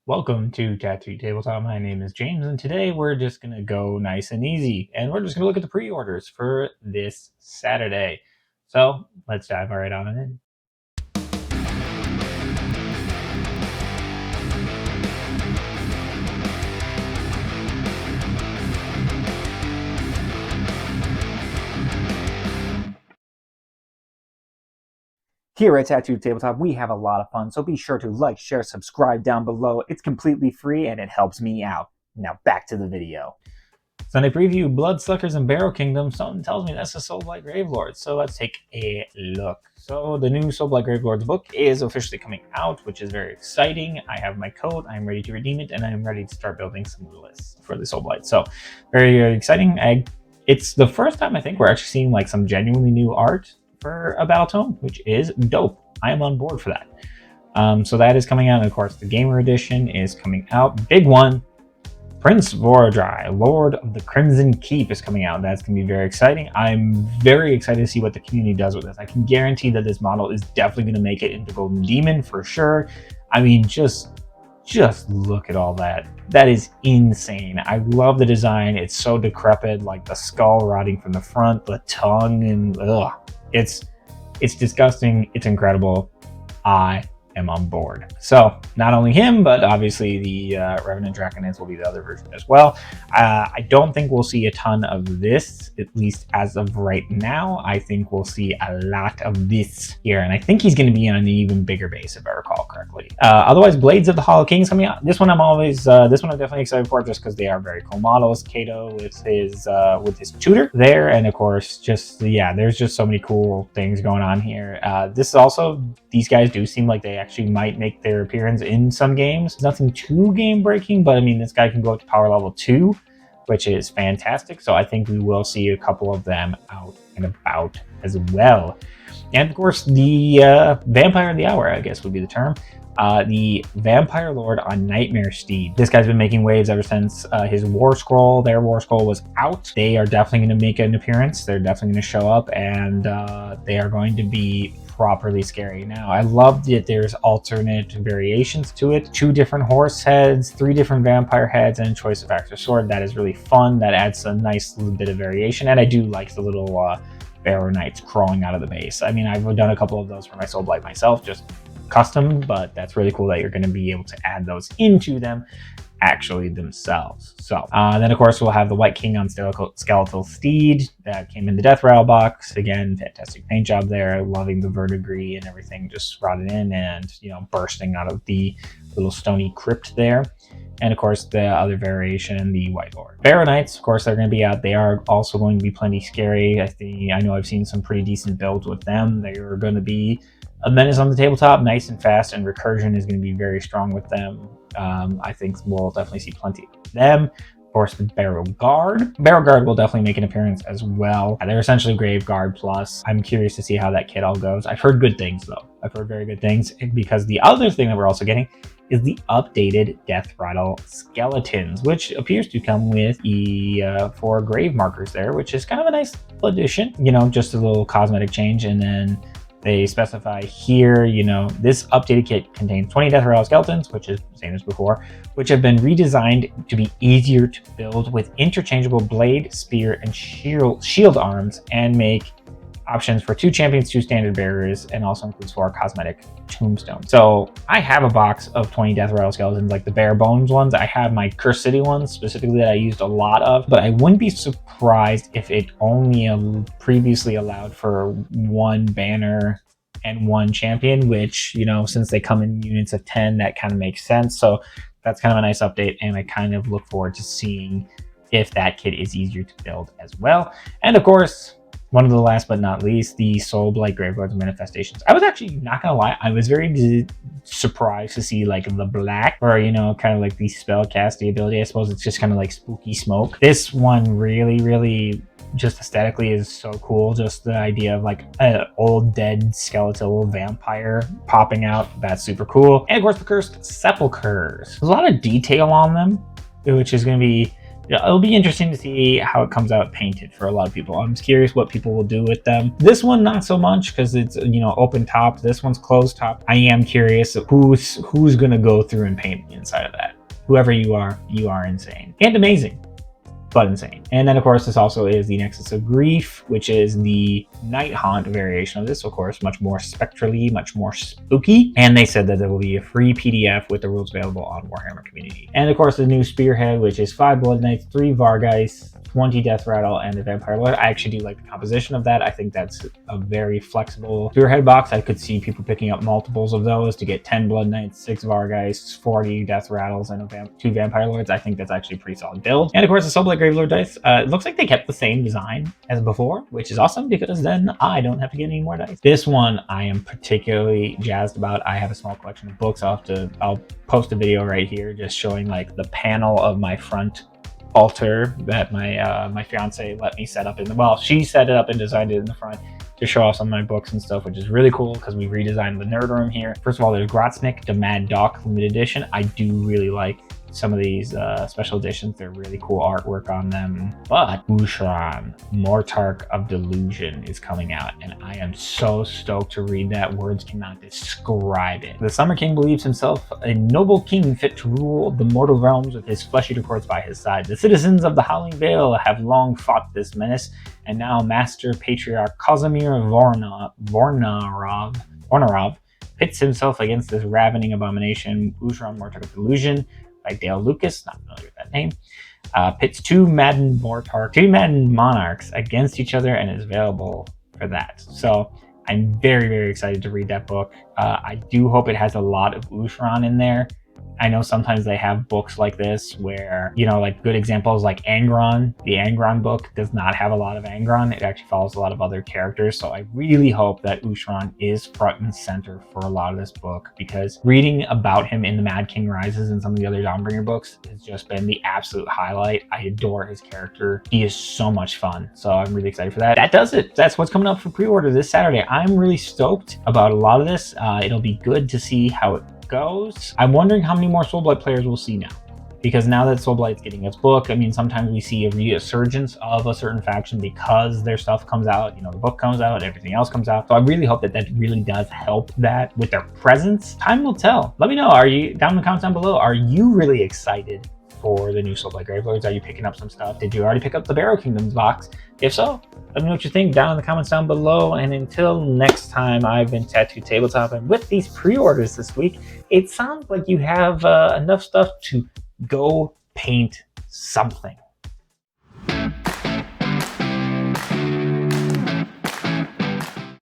Welcome to Tattoo Tabletop. My name is James, and today we're just going to go nice and easy, and we're just going to look at the pre-orders for this Saturday. So let's dive right on in. Here at Tattoo Tabletop, we have a lot of fun, so be sure to like, share, subscribe down below. It's completely free and it helps me out. Now back to the video. Sunday preview, Bloodsuckers and Barrow Kingdom. Something tells me that's the Soulblight Gravelord, so let's take a look. So the new Soulblight Gravelord's book is officially coming out, which is very exciting. I have my code, I'm ready to redeem it, and I'm ready to start building some lists for the Soulblight. So very, very exciting. It's the first time I think we're actually seeing like some genuinely new art for a battle tome, which is dope. I am on board for that. So that is coming out, and of course the gamer edition is coming out. Big one, Prince Vorry, Lord of the Crimson Keep, is coming out. That's going to be very exciting. I'm very excited to see what the community does with this. I can guarantee that this model is definitely going to make it into Golden Demon for sure. I mean, just look at all that. That is insane. I love the design. It's so decrepit, like the skull rotting from the front, the tongue, and it's disgusting. It's incredible. I am on board. So not only him, but obviously the Revenant Dragon will be the other version as well. I don't think we'll see a ton of this, at least as of right now. I think we'll see a lot of this here, and I think he's going to be on an even bigger base if I recall correctly. Otherwise, Blades of the Hollow King is coming out. This one I'm definitely excited for, just because they are very cool models. Kato with his tutor there, and of course, there's just so many cool things going on here. This is also, these guys do seem like they actually might make their appearance in some games. Nothing too game breaking, but I mean, this guy can go up to power level 2, which is fantastic. So I think we will see a couple of them out and about as well. And of course, the Vampire of the Hour, I guess would be the term. The Vampire Lord on Nightmare Steed. This guy's been making waves ever since his War Scroll, their War Scroll, was out. They are definitely going to make an appearance. They're definitely going to show up, and they are going to be properly scary. Now, I love that there's alternate variations to it. 2 different horse heads, 3 different vampire heads, and choice of axe or sword. That is really fun. That adds a nice little bit of variation, and I do like the little Barrow Knights crawling out of the base. I mean, I've done a couple of those for my Soulblight myself, just custom, but that's really cool that you're going to be able to add those into them actually themselves. So then of course we'll have the White King on Skeletal Steed that came in the Death Rattle box. Again, fantastic paint job there. Loving the verdigris and everything just rotted in and, you know, bursting out of the little stony crypt there. And of course the other variation, the White Lord. Barrow Knights, of course, they're going to be out. They are also going to be plenty scary. I know I've seen some pretty decent builds with them. They are going to be a menace on the tabletop, nice and fast, and recursion is going to be very strong with them. I think we'll definitely see plenty of them. Of course, the Barrow Guard. Barrow Guard will definitely make an appearance as well. They're essentially Grave Guard Plus. I'm curious to see how that kit all goes. I've heard good things, though. I've heard very good things, because the other thing that we're also getting is the updated Death Rattle Skeletons, which appears to come with the 4 grave markers there, which is kind of a nice addition. You know, just a little cosmetic change, and then they specify here, you know, this updated kit contains 20 Death Rattle Skeletons, which is the same as before, which have been redesigned to be easier to build with interchangeable blade, spear, and shield arms, and make options for 2 champions, 2 standard bearers, and also includes 4 cosmetic tombstones. So I have a box of 20 Death Rattle Skeletons, like the bare bones ones. I have my Cursed City ones specifically that I used a lot of, but I wouldn't be surprised if it only previously allowed for 1 banner and 1 champion, which, you know, since they come in units of 10, that kind of makes sense. So that's kind of a nice update, and I kind of look forward to seeing if that kit is easier to build as well. And of course, one of the last but not least, the Soulblight Gravelord's Manifestations. I was actually, not gonna lie, I was very surprised to see like the black, or, you know, kind of like the spell casting ability. I suppose it's just kind of like spooky smoke. This one really just aesthetically is so cool. Just the idea of like an old dead skeletal vampire popping out. That's super cool. And of course the cursed Sephilicurs. There's a lot of detail on them, which is going to be It'll be interesting to see how it comes out painted for a lot of people. I'm just curious what people will do with them. This one, not so much, because it's, you know, open top. This one's closed top. I am curious of who's going to go through and paint the inside of that. Whoever you are insane and amazing, but insane. And then, of course, this also is the Nexus of Grief, which is the Night Haunt variation of this, of course, much more spectrally, much more spooky. And they said that there will be a free PDF with the rules available on Warhammer Community. And, of course, the new Spearhead, which is 5 Blood Knights, 3 Vargeist, 20 Death Rattle, and the Vampire Lord. I actually do like the composition of that. I think that's a very flexible Spearhead box. I could see people picking up multiples of those to get 10 Blood Knights, 6 Vargeists, 40 Death Rattles, and 2 Vampire Lords. I think that's actually a pretty solid build. And of course, the Soul Blight Gravelord Dice. It looks like they kept the same design as before, which is awesome because then I don't have to get any more dice. This one I am particularly jazzed about. I have a small collection of books. I'll post a video right here just showing like the panel of my front altar that my fiance let me set up she set it up and designed it in the front to show off some of my books and stuff, which is really cool because we redesigned the nerd room here. First of all, there's Grotznick, the Mad Doc limited edition. I do really like some of these special editions. They're really cool artwork on them. But Ushran, Mortar of Delusion is coming out, and I am so stoked to read that. Words cannot describe it. The Summer King believes himself a noble king fit to rule the mortal realms with his flesh-eater courts by his side. The citizens of the Howling Vale have long fought this menace, and now Master Patriarch Kazimir Vornarov pits himself against this ravening abomination. Ushran, Mortar of Delusion by Dale Lucas, not familiar with that name, pits two maddened monarchs against each other and is available for that. So I'm very, very excited to read that book. I do hope it has a lot of Ushran in there. I know sometimes they have books like this where, you know, like good examples like Angron. The Angron book does not have a lot of Angron. It actually follows a lot of other characters. So I really hope that Ushran is front and center for a lot of this book, because reading about him in the Mad King Rises and some of the other Dawnbringer books has just been the absolute highlight. I adore his character. He is so much fun. So I'm really excited for that. That does it. That's what's coming up for pre-order this Saturday. I'm really stoked about a lot of this. It'll be good to see how it goes. I'm wondering how many more Soulblight players we'll see now, because now that Soulblight's getting its book, I mean, sometimes we see a resurgence of a certain faction because their stuff comes out, you know, the book comes out, everything else comes out. So I really hope that really does help that with their presence. Time will tell. Let me know, are you down in the comments down below, are you really excited for the new Soulblight Gravelords? Are you picking up some stuff? Did you already pick up the Barrow Kingdoms box? If so, let me know what you think down in the comments down below. And until next time, I've been Tattooed Tabletop, and with these pre-orders this week, it sounds like you have enough stuff to go paint something.